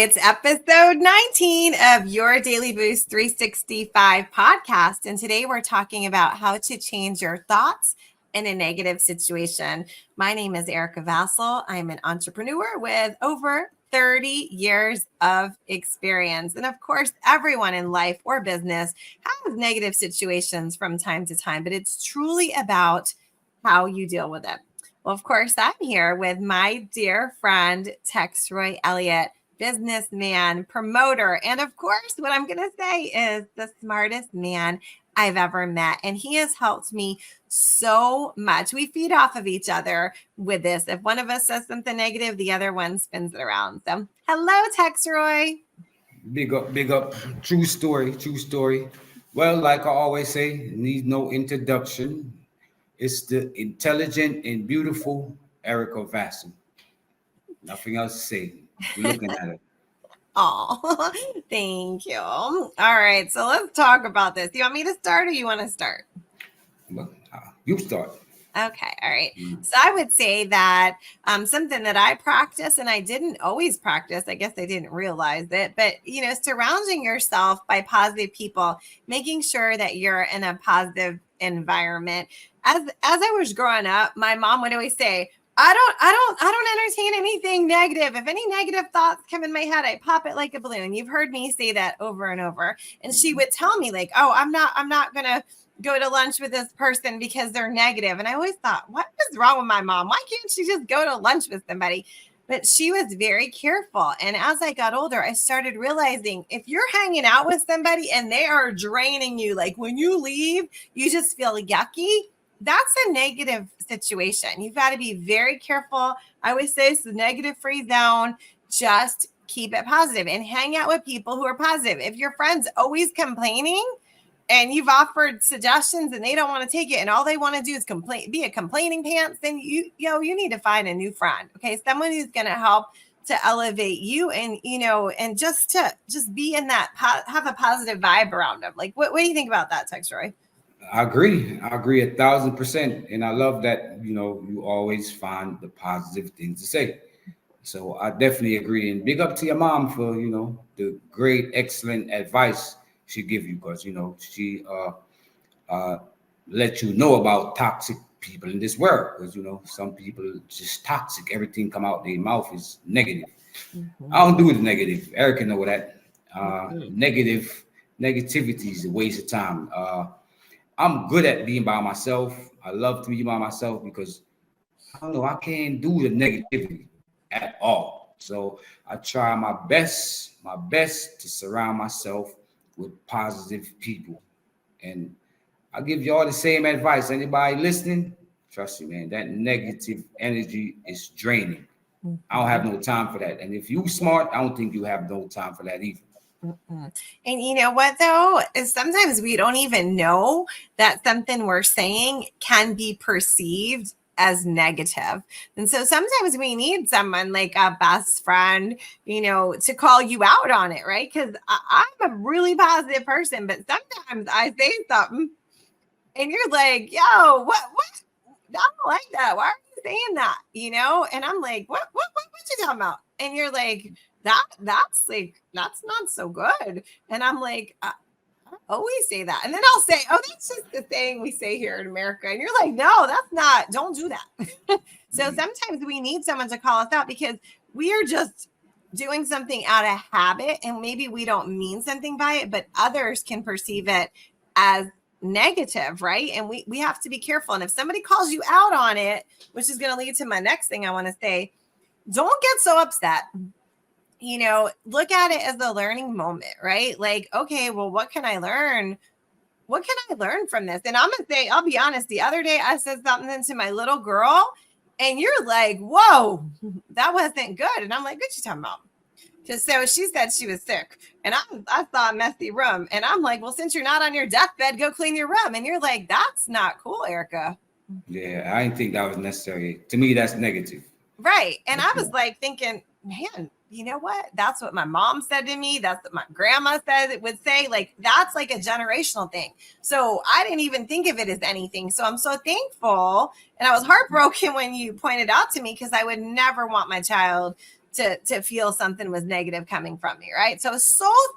It's episode 19 of your Daily Boost 365 podcast. And today we're talking about how to change your thoughts in a negative situation. My name is Erica Vassal. I'm an entrepreneur with over 30 years of experience. And of course, everyone in life or business has negative situations from time to time, but it's truly about how you deal with it. Well, of course, I'm here with my dear friend, Tex Roy Elliott, businessman, promoter, and of course, what I'm going to say is the smartest man I've ever met. And he has helped me so much. We feed off of each other with this. If one of us says something negative, the other one spins it around. So hello, Tex Roy. Big up, big up. True story, true story. Well, like I always say, needs no introduction. It's the intelligent and beautiful Erica Vassal. Nothing else to say. Looking at it. Oh, thank you. All right, so let's talk about this. You want me to start or you want to start? Well, you start. Okay. All right. So I would say that something that I practice and I didn't always practice, I guess I didn't realize it, but, surrounding yourself by positive people, making sure that you're in a positive environment. As I was growing up, my mom would always say, I don't entertain anything negative. If any negative thoughts come in my head, I pop it like a balloon. You've heard me say that over and over. And she would tell me like, oh, I'm not going to go to lunch with this person because they're negative. And I always thought, what is wrong with my mom? Why can't she just go to lunch with somebody? But she was very careful. And as I got older, I started realizing if you're hanging out with somebody and they are draining you, like when you leave, you just feel yucky. That's a negative situation. You've got to be very careful. I always say it's the negative free zone. Just keep it positive and hang out with people who are positive. If your friend's always complaining, and you've offered suggestions and they don't want to take it and all they want to do is be a complaining pants, then you need to find a new friend. Okay. Someone who's going to help to elevate you and, and just be in that, have a positive vibe around them. Like, what do you think about that, Tex Roy? I agree 1,000%. And I love that, you always find the positive things to say. So I definitely agree. And big up to your mom for, the great, excellent advice she give you, because she let you know about toxic people in this world, because some people just toxic. Everything come out their mouth is negative. I don't do the negative. Erica know that. Negativity is a waste of time. I'm good at being by myself. I love to be by myself because I don't know, I can't do the negativity at all. So I try my best to surround myself with positive people. And I give you all the same advice. Anybody listening, trust me, man, that negative energy is draining. I don't have no time for that. And if you smart, I don't think you have no time for that either. And you know what, though, is sometimes we don't even know that something we're saying can be perceived as negative. And so sometimes we need someone like a best friend, to call you out on it, right? Because I'm a really positive person, but sometimes I say something and you're like, yo, what? I don't like that. Why are you saying that? And I'm like, what you talking about? And you're like, that's not so good. And I'm like, I always say that. And then I'll say, oh, that's just the thing we say here in America. And you're like, no, that's not, don't do that. So sometimes we need someone to call us out because we are just doing something out of habit and maybe we don't mean something by it, but others can perceive it as negative, right? And we have to be careful. And if somebody calls you out on it, which is going to lead to my next thing I want to say, don't get so upset. Look at it as a learning moment, right? Like, okay, well, what can I learn? What can I learn from this? And I'm going to say, I'll be honest, the other day I said something to my little girl and you're like, whoa, that wasn't good. And I'm like, what you talking about? So she said she was sick and I saw a messy room and I'm like, well, since you're not on your deathbed, go clean your room. And you're like, that's not cool, Erica. Yeah, I didn't think that was necessary. To me, that's negative. Right. And I was like thinking, man, you know what? That's what my mom said to me. That's what my grandma would say. Like, that's like a generational thing. So I didn't even think of it as anything. So I'm so thankful. And I was heartbroken when you pointed out to me because I would never want my child to feel something was negative coming from me, right? So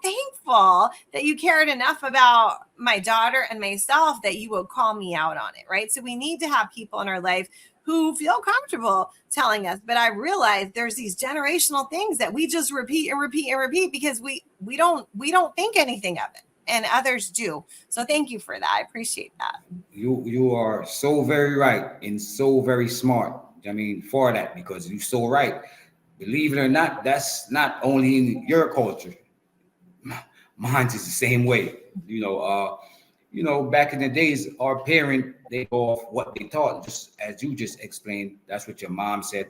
thankful that you cared enough about my daughter and myself that you would call me out on it, right? So we need to have people in our life who feel comfortable telling us. But I realize there's these generational things that we just repeat and repeat and repeat because we don't think anything of it, and others do. So thank you for that. I appreciate that. You are so very right and so very smart. I mean, for that, because you're so right. Believe it or not, that's not only in your culture. Mine is the same way. Back in the days, our parent, they go off what they taught, just as you just explained. That's what your mom said.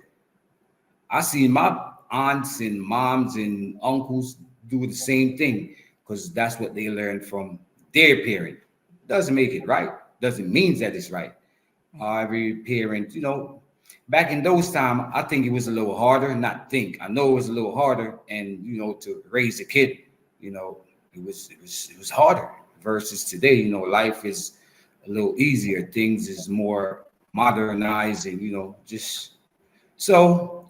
I see my aunts and moms and uncles do the same thing because that's what they learned from their parent. Doesn't make it right. Doesn't mean that it's right. Every parent, back in those time, I think it was a little harder. Not think. I know it was a little harder, and to raise a kid, it was harder versus today. Life is a little easier. Things is more modernized, and just so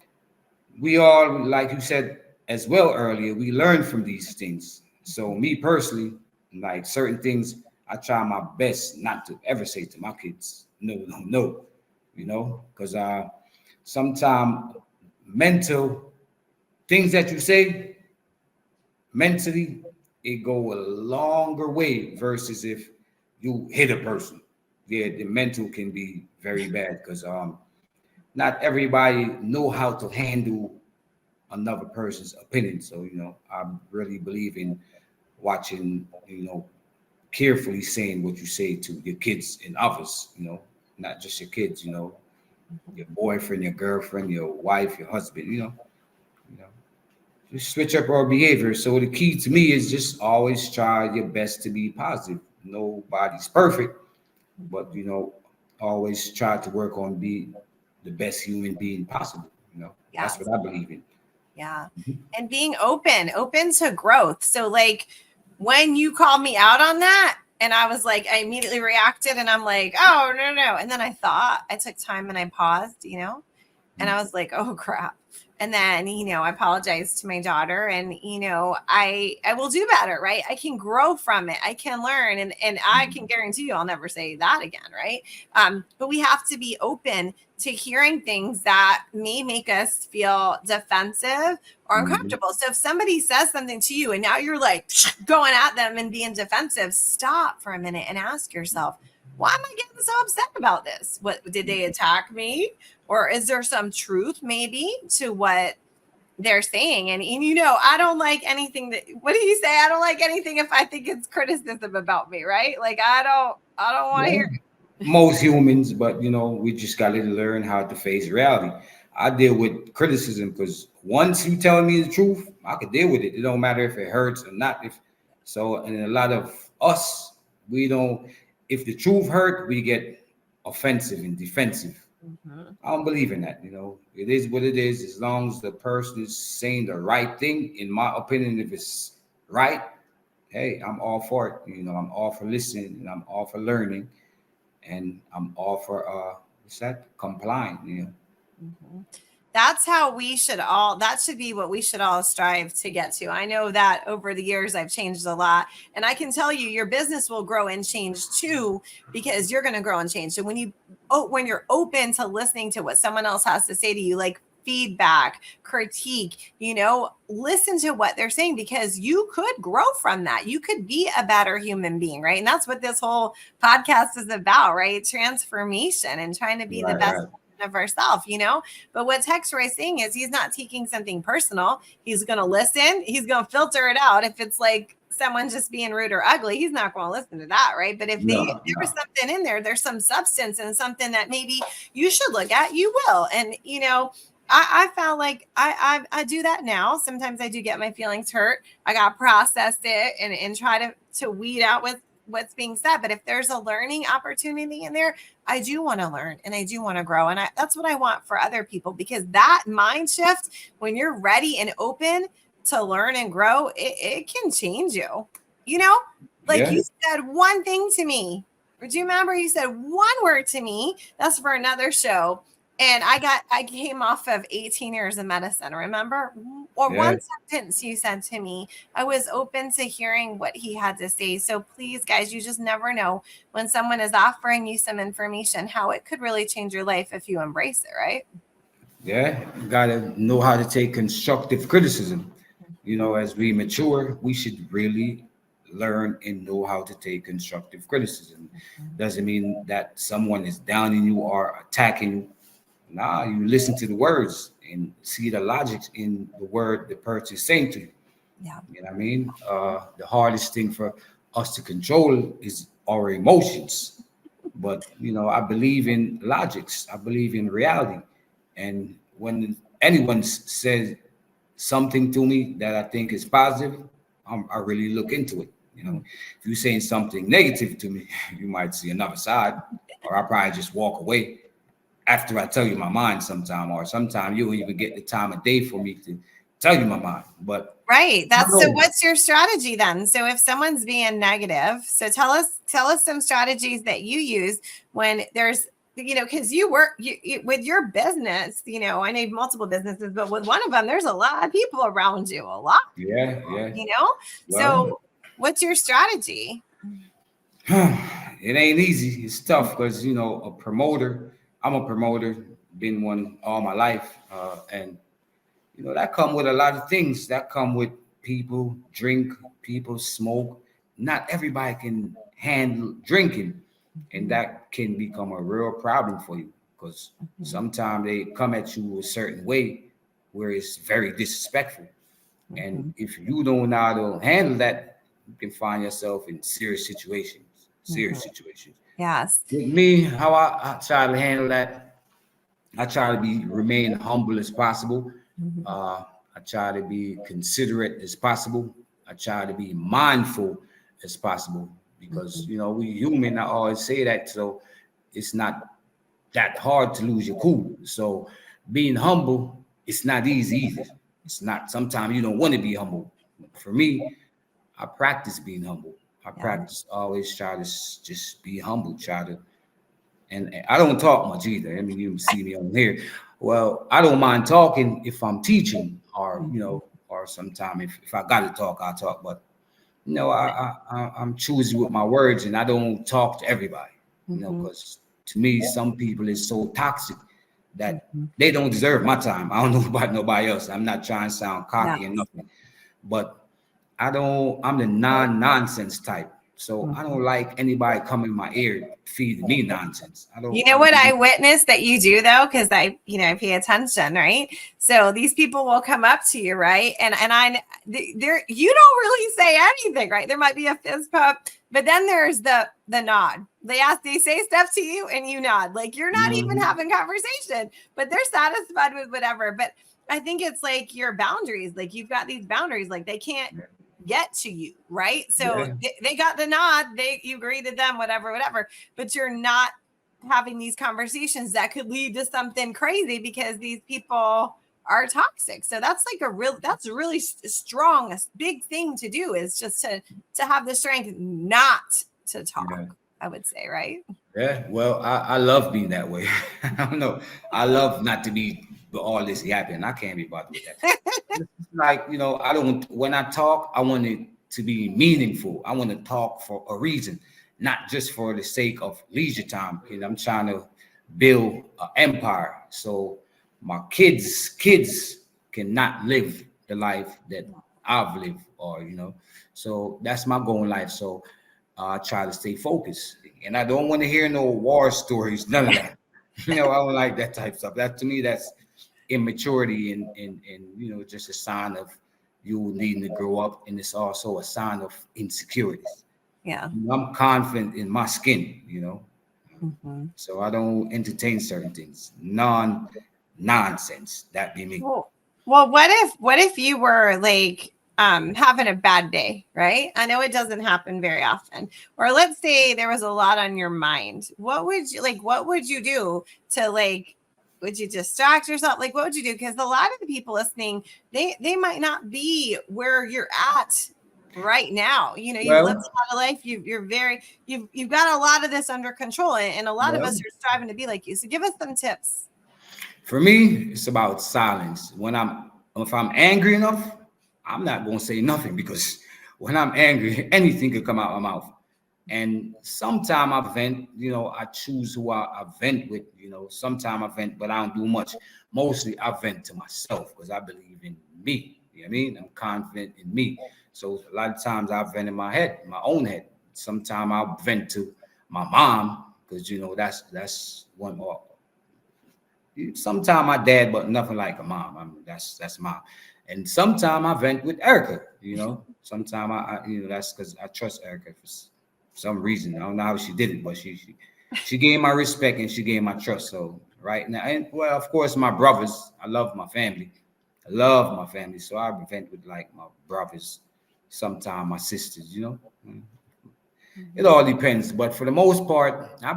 we all, like you said as well earlier, we learn from these things. So me personally, like certain things, I try my best not to ever say to my kids, no, no, no, because sometimes mental things that you say mentally, it go a longer way versus if you hit a person. Yeah, the mental can be very bad because not everybody know how to handle another person's opinion. So, I really believe in watching, carefully saying what you say to your kids and others, not just your kids, your boyfriend, your girlfriend, your wife, your husband, you know, just switch up our behavior. So the key to me is just always try your best to be positive. Nobody's perfect, but always try to work on being the best human being possible. Yeah. That's what I believe in. Yeah. And being open to growth. So like when you called me out on that, and I was like, I immediately reacted and I'm like, oh, no, no. And then I took time and I paused, and I was like, oh crap. And then, I apologized to my daughter and, I will do better, right? I can grow from it. I can learn and I can guarantee you I'll never say that again, right? But we have to be open to hearing things that may make us feel defensive or uncomfortable. So if somebody says something to you and now you're like going at them and being defensive, stop for a minute and ask yourself, why am I getting so upset about this? What did they attack me? Or is there some truth maybe to what they're saying? And I don't like anything what do you say? I don't like anything if I think it's criticism about me, right? Like I don't want to hear it. Most humans, but we just got to learn how to face reality. I deal with criticism because once you telling me the truth, I could deal with it. It don't matter if it hurts or not. And a lot of us, we don't. If the truth hurt, we get offensive and defensive. I don't believe in that. It is what it is. As long as the person is saying the right thing, in my opinion, if it's right, hey, I'm all for it. I'm all for listening and I'm all for learning and I'm all for what's that? Complying. That's that should be what we should all strive to get to. I know that over the years I've changed a lot, and I can tell you your business will grow and change too, because you're going to grow and change. So when you're open to listening to what someone else has to say to you, like feedback, critique, listen to what they're saying, because you could grow from that. You could be a better human being, right? And that's what this whole podcast is about, right? Transformation and trying to be the best of ourselves, But what Tex Roy is saying is he's not taking something personal. He's going to listen. He's going to filter it out. If it's like someone just being rude or ugly, he's not going to listen to that, right? But if there was something in there's some substance and something that maybe you should look at, you will. And, I found like I do that now. Sometimes I do get my feelings hurt. I got to process it and try to weed out with what's being said. But if there's a learning opportunity in there, I do want to learn and I do want to grow. And that's what I want for other people, because that mind shift, when you're ready and open to learn and grow, it can change you. You said one thing to me. Do you remember you said one word to me? That's for another show. And I came off of 18 years of medicine, remember? Or Yeah, one sentence you said to me, I was open to hearing what he had to say. So please, guys, you just never know when someone is offering you some information, how it could really change your life if you embrace it, right? yeah. You gotta know how to take constructive criticism. As we mature, we should really learn and know how to take constructive criticism. Doesn't mean that someone is downing you or attacking you. Nah, you listen to the words and see the logic in the word the person is saying to you. Yeah. You know what I mean? The hardest thing for us to control is our emotions. But I believe in logics. I believe in reality. And when anyone says something to me that I think is positive, I really look into it. If you're saying something negative to me, you might see another side, or I probably just walk away after I tell you my mind sometime, or sometime you don't even get the time of day for me to tell you my mind. But Right. I That's so know, what's your strategy then? So if someone's being negative, so tell us some strategies that you use when there's because you work with your business, I need multiple businesses, but with one of them, there's a lot of people around you, a lot of yeah, people, yeah. Well, So what's your strategy? it ain't easy. It's tough because a promoter. I'm a promoter, been one all my life, and that come with a lot of things. That come with people drink, people smoke. Not everybody can handle drinking, and that can become a real problem for you because sometimes they come at you a certain way where it's very disrespectful. And if you don't know how to handle that, you can find yourself in serious situations. Serious situations. Yes. With me, how I try to handle that, I try to be remain humble as possible. I try to be considerate as possible. I try to be mindful as possible because we human. I always say that, so it's not that hard to lose your cool. So being humble, it's not easy either. It's not. Sometimes you don't want to be humble. For me, I practice being humble. I Yeah. practice always try to just be humble. Try to and I don't talk much either. I mean, you see me on here. Well, I don't mind talking if I'm teaching, or or sometime if I got to talk, I'll talk. But I'm choosy with my words, and I don't talk to everybody. Because to me, some people is so toxic that they don't deserve my time. I don't know about nobody else. I'm not trying to sound Yeah. cocky or nothing, but I don't. I'm the non-nonsense type. So I don't like anybody coming in my ear feeding me nonsense. I don't. You know what I witnessed that you do though, because I pay attention, right? So these people will come up to you, right? And there you don't really say anything, right? There might be a fist pump, but then there's the nod. They say stuff to you and you nod. Like you're not even Mhm. having conversation, but they're satisfied with whatever. But I think it's like your boundaries. Like you've got these boundaries, like they can't get to you, right? So Yeah, they got the nod, you greeted them, whatever, but you're not having these conversations that could lead to something crazy because these people are toxic. So that's a really strong, a big thing to do is just to have the strength not to talk, yeah, I would say, right? yeah. Well, I love being that way. I don't know. I love not to be all this yapping. I can't be bothered with that. It's like I don't. When I talk, I want it to be meaningful. I want to talk for a reason, not just for the sake of leisure time. I'm trying to build an empire, so my kids cannot live the life that I've lived, or So that's my goal in life. So I try to stay focused, and I don't want to hear no war stories. None of that. I don't like that type of stuff. That to me, that's immaturity and just a sign of you needing to grow up, and it's also a sign of insecurities. Yeah. I'm confident in my skin, Mm-hmm. so I don't entertain certain things. Nonsense. That be me. Well, what if you were like having a bad day, right? I know it doesn't happen very often. Or let's say there was a lot on your mind. What would you do to would you distract yourself? Like what would you do? Because a lot of the people listening, they might not be where you're at right now. You've lived Well, a lot of life. You've got a lot of this under control, and a lot of us well, are striving to be like you. So give us some tips. For me, it's about silence. If I'm angry enough, I'm not gonna say nothing because when I'm angry, anything could come out of my mouth. And sometimes I vent, I choose who I vent with, sometimes I vent, but I don't do much. Mostly I vent to myself because I believe in me. You know what I mean? I'm confident in me. So a lot of times I vent in my head, my own head. Sometimes I'll vent to my mom because that's one more. Sometimes my dad, but nothing like a mom. I mean, that's mom. And sometimes I vent with Erica. Sometimes that's because I trust Erica for some reason. I don't know how she did it, but she gained my respect and she gained my trust. So right now, and well, of course, my brothers. I love my family. I love my family. So I vent with like my brothers. Sometimes my sisters. It all depends, but for the most part, I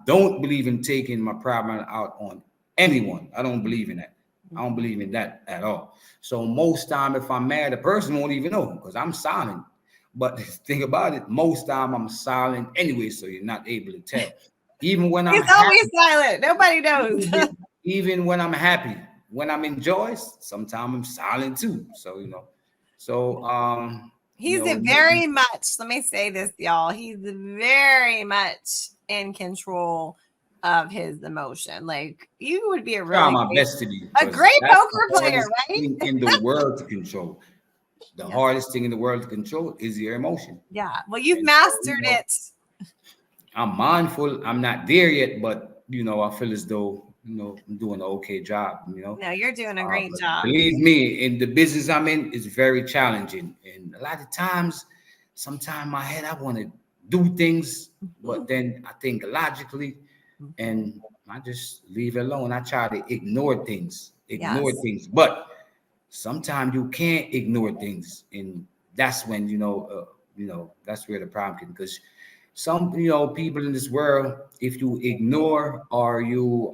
don't believe in taking my problem out on anyone. I don't believe in that. I don't believe in that at all. So most time, if I'm mad, the person won't even know because I'm silent. But think about it, most time I'm silent anyway, so you're not able to tell. Even when I'm He's always happy, silent. Nobody knows. even when I'm happy, when I'm in joy, sometimes I'm silent too. So so He's a very much, let me say this, y'all. He's very much in control of his emotion. Like, you would be a try really my best to be a because great that's the poker player, hardest right? thing in the world to control. The Yeah. hardest thing in the world to control is your emotion. Yeah. Well, you've And so, mastered it. I'm mindful. I'm not there yet, but I feel as though I'm doing an okay job. No, you're doing a great But job. believe me, in the business I'm in, it's very challenging, and a lot of times, sometimes my head I want to do things, but then I think logically, and I just leave it alone. I try to ignore Yes. things, but sometimes you can't ignore things, and that's when that's where the problem can. Because some people in this world, if you ignore or you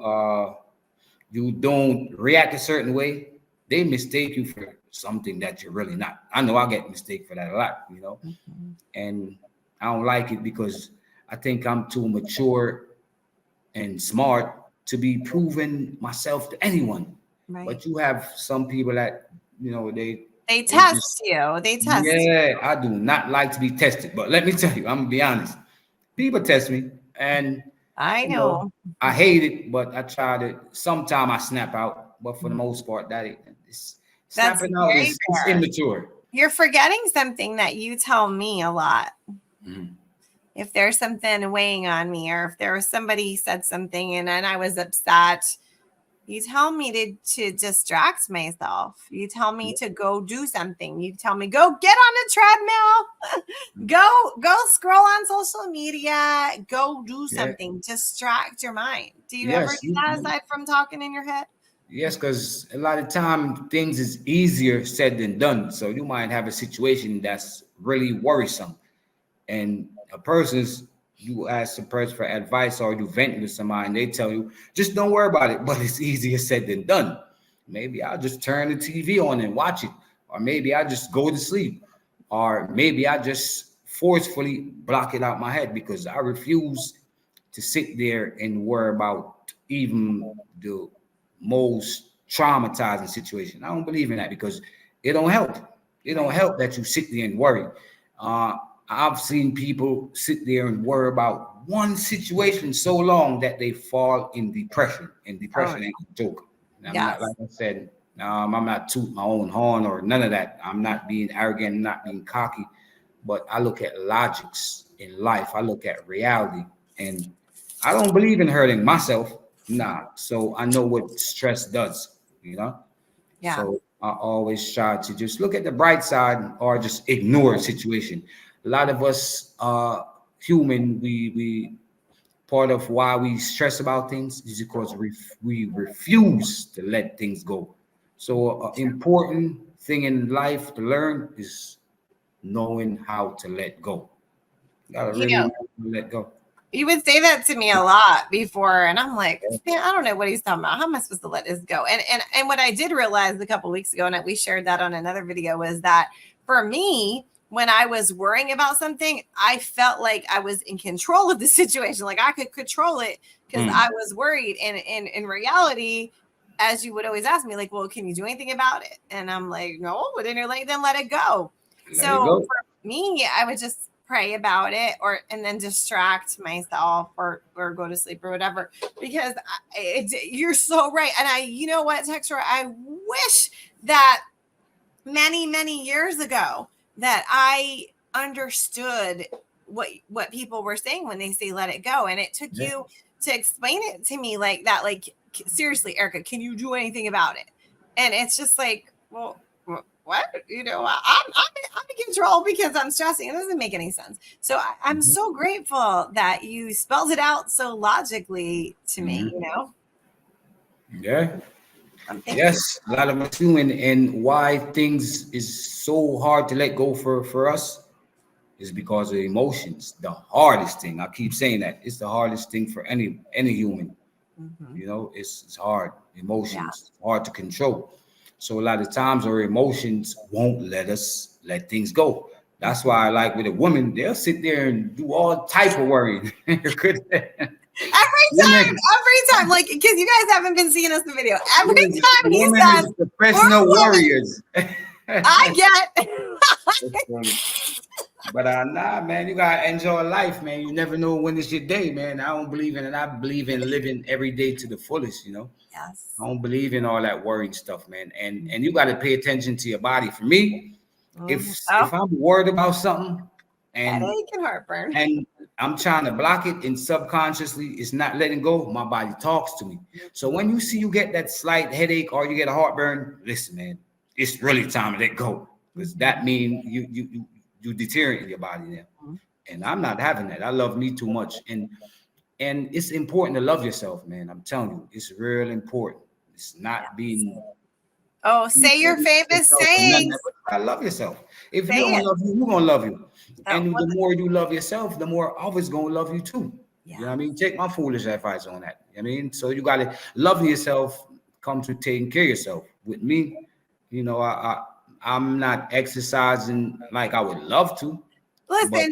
don't react a certain way, they mistake you for something that you're really not. I know I get mistaken for that a lot, Mhm. and I don't like it because I think I'm too mature and smart to be proving myself to anyone. Right. But you have some people that They they just test you. They test you. yeah, I do not like to be tested. But let me tell you, I'm gonna be honest. People test me, and I you know know. I hate it, but I try to. Sometimes I snap out, but for the most part, That's snapping out very is fair. immature. You're forgetting something that you tell me a lot. Mhm. If there's something weighing on me, or if there was somebody said something and I was upset, you tell me to distract myself. You tell me to go do something. You tell me go get on a treadmill, go scroll on social media, go do Yeah. something. Distract your mind. Do you ever Yes. do that aside from talking in your head? Yes, because a lot of time things is easier said than done. So you might have a situation that's really worrisome, and you ask a person for advice or you vent with somebody, and they tell you just don't worry about it. But it's easier said than done. Maybe I'll just turn the TV on and watch it, or maybe I just go to sleep, or maybe I just forcefully block it out my head because I refuse to sit there and worry about even the most traumatizing situation. I don't believe in that because it don't help. It don't Right. help that you sit there and worry. Uh, I've seen people sit there and worry about one situation so long that they fall in depression. And Oh, depression ain't a joke. And I'm not, yes. like I said, I'm not tooting my own horn or none of that. I'm not being arrogant, I'm not being cocky, but I look at logics in life. I look at reality, and I don't believe in hurting myself. Nah. So I know what stress does. Yeah. So I always try to just look at the bright side or just ignore a situation. A lot of us human, we part of why we stress about things is because we refuse to let things go. So an important thing in life to learn is knowing how to let go. You gotta You really know, know how to let go. you would say that to me a lot before, and I'm like, man, I don't know what he's talking about. How am I supposed to let this go? And what I did realize a couple of weeks ago, and we shared that on another video, was that for me, when I was worrying about something, I felt like I was in control of the situation. Like I could control it because I was worried. And in reality, as you would always ask me, like, well, can you do anything about it? And I'm like, no. But then you're like, then let it go. Let it So go. for me, I would just pray about it, and then distract myself, or go to sleep or whatever, because you're so right. And you know what, Texture, I wish that many years ago that I understood what people were saying when they say let it go, and it took Yeah. you to explain it to me like that. Like, seriously, Erica, can you do anything about it? And it's just like, well, what? I'm in control because I'm stressing. It doesn't make any sense. So I'm so grateful that you spelled it out so logically to me. Yeah. Thank you. Yes, a lot of us do, and why things is so hard to let go for us is because of emotions. The hardest thing, I keep saying that, it's the hardest thing for any human. Mm-hmm. You know, it's hard. Yeah. Emotions, hard to control. So a lot of times our emotions won't let us let things go. That's why I like with a woman, they'll sit there and do all type of worrying. Women, Every time, like, because you guys haven't been seeing us the video. Every time he women says, is "We're professional women," warriors. I get. That's funny. But nah, man, you gotta enjoy life, man. You never know when it's your day, man. I don't believe in it. I believe in living every day to the fullest, you know. Yes. I don't believe in all that worrying stuff, man. And you gotta pay attention to your body. For me, Mm-hmm. if Oh, I'm worried about something and headache and heartburn. and I'm trying to block it, and subconsciously it's not letting go, my body talks to me. So when you see you get that slight headache or you get a heartburn, listen, man, it's really time to let go, because that means you deteriorate your body now. And I'm not having that. I love me too much. And it's important to love yourself, man. I'm telling you, it's real important. It's not being Oh, say your famous yourself and none of that, sayings. but you gotta love yourself. If you Say don't it. love you, who gonna love you? Oh, And well, the more you love yourself, the more others gonna love you too. You know yeah. what I mean? Take my foolish advice on that. I mean, so you gotta love yourself, comes with taking care of yourself. With me, you know, I'm not exercising like I would love to, but you know, I Listen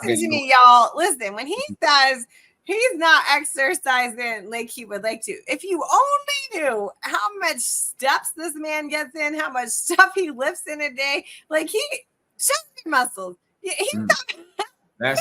get to doing me, y'all. Listen, when he says he's not exercising like he would like to, if you only knew how much steps this man gets in, how much stuff he lifts in a day, like he shows your muscles. He's it. not.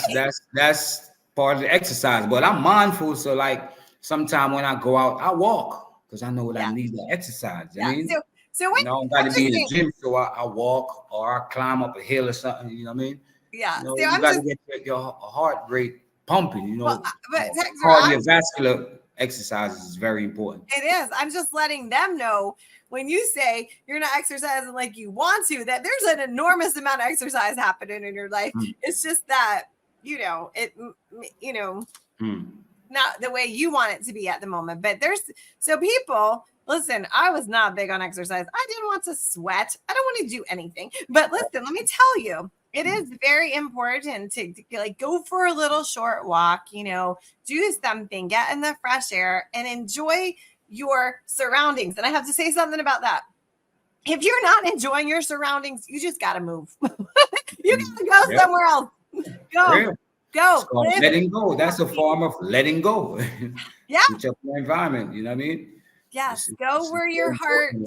That's part of the exercise. But I'm mindful, so like sometime when I go out, I walk because I know that I Yeah, need the exercise. I yeah. mean, So when you know, I don't got I'm to just be in the saying, gym, so I walk or I climb up a hill or something. You know what I mean? yeah. You know, So you I'm got to just get your heart rate pumping. well, but Texter, Cardiovascular exercises is very important. it is. I'm just letting them know when you say you're not exercising like you want to, that there's an enormous amount of exercise happening in your life. Mm, It's just that, you know, not the way you want it to be at the moment. But so people, listen, I was not big on exercise. I didn't want to sweat. I don't want to do anything. But listen, let me tell you, it is very important to like go for a little short walk, do something, get in the fresh air and enjoy your surroundings. And I have to say something about that. If you're not enjoying your surroundings, you just got to move. You got to go yeah, somewhere else. Go, real. It's go, called live. letting go. That's a form of letting go. Yeah. Switch up your environment. You know what I mean? Yes. Go It's where so your heart important.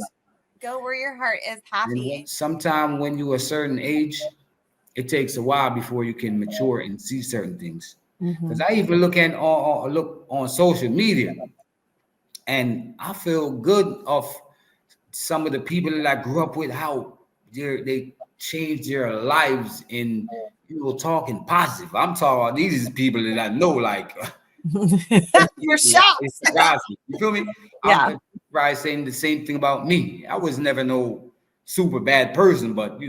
is happy. And sometime when you're a certain age, it takes a while before you can mature and see certain things. Because Mhm. I even look on social media, and I feel good of some of the people that I grew up with, how they changed their lives in talking positive. I'm talking about these people that I know, like You're it's shocked. gossip. You feel me? Yeah. I'm probably saying the same thing about me. I was never no super bad person, but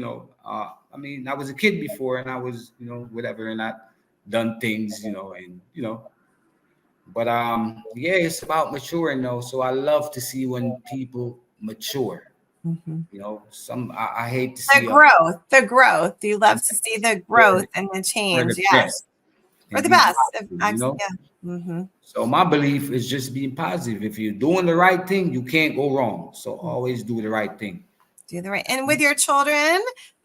I mean, I was a kid before, and I was, whatever, and I done things, but yeah, it's about maturing though. So I love to see when people mature. Mhm. I hate to The see growth, the growth. You love to see the growth and the for change. the Yes. best Or and the be best. positive. Yeah. Hmm. So my belief is just being positive. If you're doing the right thing, you can't go wrong. So always do the right thing. Do the right. And with your children,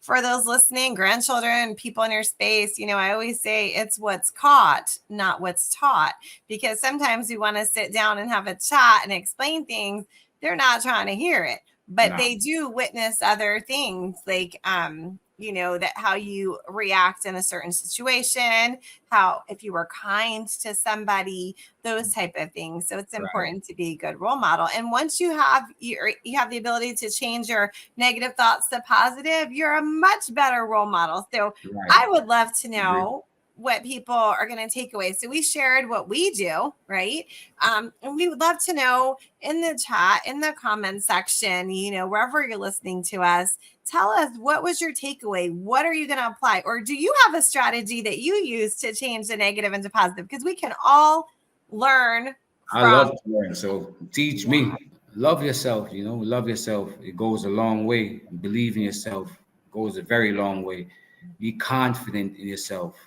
for those listening, grandchildren, people in your space, I always say it's what's caught, not what's taught, because sometimes we want to sit down and have a chat and explain things. They're not trying to hear it, but they do witness other things like, that how you react in a certain situation, how if you were kind to somebody, those type of things. So it's important to be a good role model. And once you have the ability to change your negative thoughts to positive, you're a much better role model. So I would love to know what people are going to take away. So we shared what we do, right? And we would love to know in the chat, in the comment section, wherever you're listening to us, tell us, what was your takeaway? What are you going to apply? Or do you have a strategy that you use to change the negative into positive? Because we can all learn. I love to learn. So teach me. Love yourself, love yourself. It goes a long way. Believe in yourself. It goes a very long way. Be confident in yourself.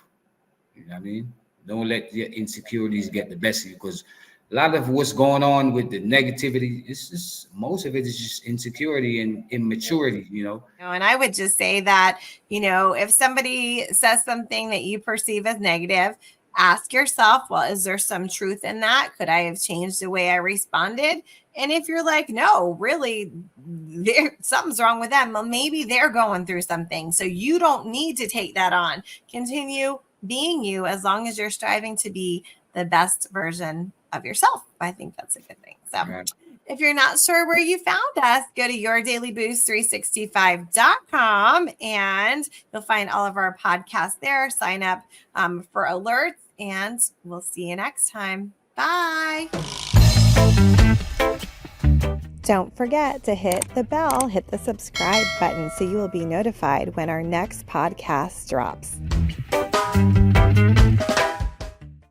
You know what I mean? Don't let your insecurities get the best of you, because a lot of what's going on with the negativity, it's just, most of it is just insecurity and immaturity, And I would just say that, if somebody says something that you perceive as negative, ask yourself, well, is there some truth in that? Could I have changed the way I responded? And if you're like, no, really, something's wrong with them, well, maybe they're going through something. So you don't need to take that on. Continue being you, as long as you're striving to be the best version of yourself. I think that's a good thing. So if you're not sure where you found us, go to yourdailyboost365.com and you'll find all of our podcasts there. Sign up for alerts, and we'll see you next time. Bye. Don't forget to hit the bell, hit the subscribe button so you will be notified when our next podcast drops.